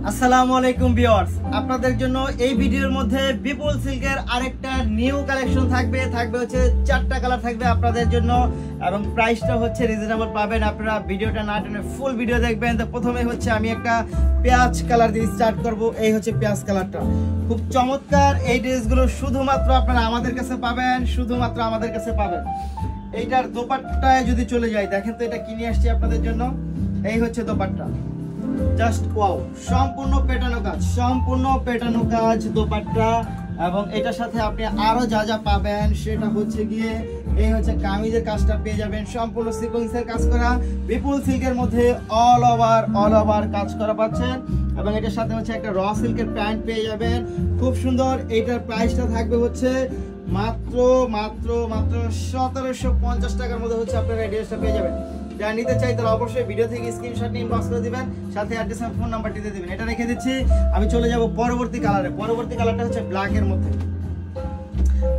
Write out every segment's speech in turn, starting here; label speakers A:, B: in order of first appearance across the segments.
A: আসসালামু আলাইকুম ভিউয়ার্স, আপনাদের জন্য এই ভিডিওর মধ্যে বিপুল সিল্কের আরেকটা নিউ কালেকশন থাকবে হচ্ছে 4টা কালার থাকবে আপনাদের জন্য এবং প্রাইসটা হচ্ছে রিজনেবল পাবেন। আপনারা ভিডিওটা না টেনে ফুল ভিডিও দেখবেন। তো প্রথমে হচ্ছে আমি একটা পেঁয়াজ কালার দিয়ে স্টার্ট করব। এই হচ্ছে পেঁয়াজ কালারটা, খুব চমৎকার। এই ড্রেসগুলো শুধুমাত্র আপনারা আমাদের কাছে পাবেন, শুধুমাত্র আমাদের কাছে পাবেন। এইটার দোপাট্টায় যদি চলে যাই, দেখেন তো এটা কিনে আসছি আপনাদের জন্য। এই হচ্ছে দোপাট্টা, জাস্ট ওয়াও, সম্পূর্ণ পেটানো কাজ দোপাট্টা। এবং এটার সাথে আপনি আরো যা যা পাবেন সেটা হচ্ছে গিয়ে এই হচ্ছে কামিজের কাজটা পেয়ে যাবেন, সম্পূর্ণ সিকোয়েন্সের কাজ করা বিপুল সিল্কের মধ্যে অল ওভার কাজ করা পাচ্ছেন। এবং এটার সাথে হচ্ছে একটা র সিল্কের প্যান্ট পেয়ে যাবেন, খুব সুন্দর। এইটার প্রাইসটা থাকবে হচ্ছে মাত্র 1750 টাকার মধ্যে হচ্ছে আপনারা এই ড্রেসটা পেয়ে যাবেন। যারা নিতে চাই তারা অবশ্যই ভিডিও থেকে স্ক্রিনশট নিয়ে ইনবক্স করে দিবেন, সাথে অ্যাড্রেস আর ফোন নাম্বারটি দিয়ে দিবেন। এটা রেখে দিচ্ছি, আমি চলে যাব পরবর্তী কালারে। পরবর্তী কালারটা হচ্ছে ব্ল্যাক এর মধ্যে।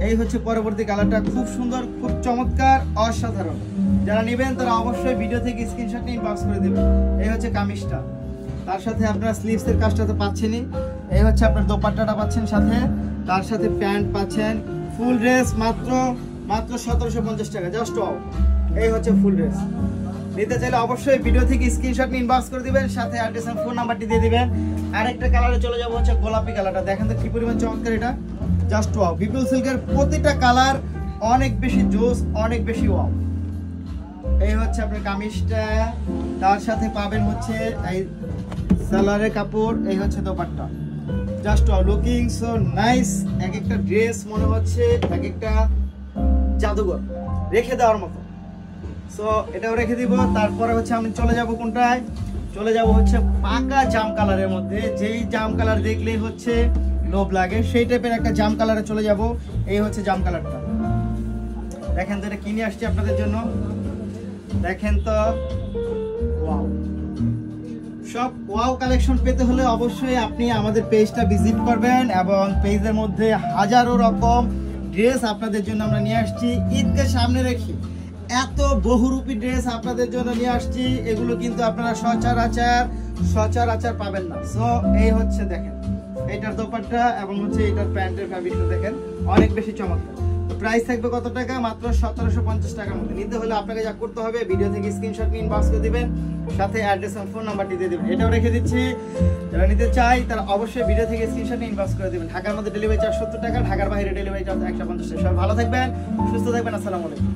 A: এই হচ্ছে পরবর্তী কালারটা, খুব সুন্দর, খুব চমৎকার, অসাধারণ। যারা নেবেন তারা অবশ্যই ভিডিও থেকে স্ক্রিনশট নিয়ে ইনবক্স করে দিবেন। এই হচ্ছে কামিজটা, তার সাথে আপনারা স্লিভস এর কাজটা তো পাচ্ছেনই। এই হচ্ছে আপনার দোপাট্টাটা পাচ্ছেন সাথে, তার সাথে প্যান্ট পাচ্ছেন। ফুল ড্রেস মাত্র 1750 টাকা, জাস্ট ওয়াও। এই হচ্ছে ফুল ড্রেস। নিতে চাইলে অবশ্যই ভিডিও থেকে স্ক্রিনশট নিয়ে ইনবক্স করে দিবেন, সাথে অ্যাড্রেস আর ফোন নাম্বারটি দিয়ে দিবেন। আরেকটা কালারে চলে যাবো হচ্ছে গোলাপি কালারটা। দেখেন তো কি পরিমাণ চমৎকার, এটা জাস্ট ওয়াও। বিপুল সিল্কের প্রতিটা কালার অনেক বেশি জোস, অনেক বেশি ওয়াও। এই হচ্ছে আপনার কামিজটা, তার সাথে পাবেন হচ্ছে এই সালোয়ারের কাপড়। এই হচ্ছে dupatta, just wow, looking so nice. এক একটা ড্রেস মনে হচ্ছে এক একটা জাদুঘর, রেখে দেওয়ার মতো। সো এটাও রেখে দিব। তারপরে হচ্ছে আমি চলে যাব কোনটায়, চলে যাব হচ্ছে পাকা জাম কালারের মধ্যে। যেই জাম কালার দেখলেই হচ্ছে লোভ লাগে, সেই টাইপের একটা জাম কালারে চলে যাব। এই হচ্ছে জাম কালারটা, দেখেন তো এটা কিনে আসছি আপনাদের জন্য। দেখেন তো ওয়াও, সব ওয়াও কালেকশন পেতে হলে অবশ্যই আপনি আমাদের পেজটা ভিজিট করবেন। এবং পেজের মধ্যে হাজারো রকম ড্রেস আপনাদের জন্য আমরা নিয়ে আসছি। ঈদকে সামনে রেখে এত বহুরূপী ড্রেস আপনাদের জন্য নিয়ে আসছি, এগুলো কিন্তু আপনারা সচরাচর পাবেন না। সো এই হচ্ছে দেখেন এইটার দোপাট্টা এবং হচ্ছে এইটার প্যান্টের ফ্যাব্রিকটা দেখেন, অনেক বেশি চমৎকার। তো প্রাইস থাকবে কত টাকা? মাত্র 1750 টাকার মধ্যে। নিতে হলে আপনাকে যা করতে হবে, ভিডিও থেকে স্ক্রিনশট নিয়ে ইনবক্স করে দিবেন, সাথে অ্যাড্রেস আর ফোন নাম্বারটি দিয়ে দিবেন। এটাও রেখে দিচ্ছি, যারা নিতে চাই তারা অবশ্যই ভিডিও থেকে স্ক্রিনশট নিয়ে ইনবক্স করে দিবেন। ঢাকার মধ্যে ডেলিভারি চার্জ 70 টাকা, ঢাকার বাইরে ডেলিভারি চার্জ 150 টাকা। সবাই ভালো থাকবেন, সুস্থ থাকবেন। আসসালামু আলাইকুম।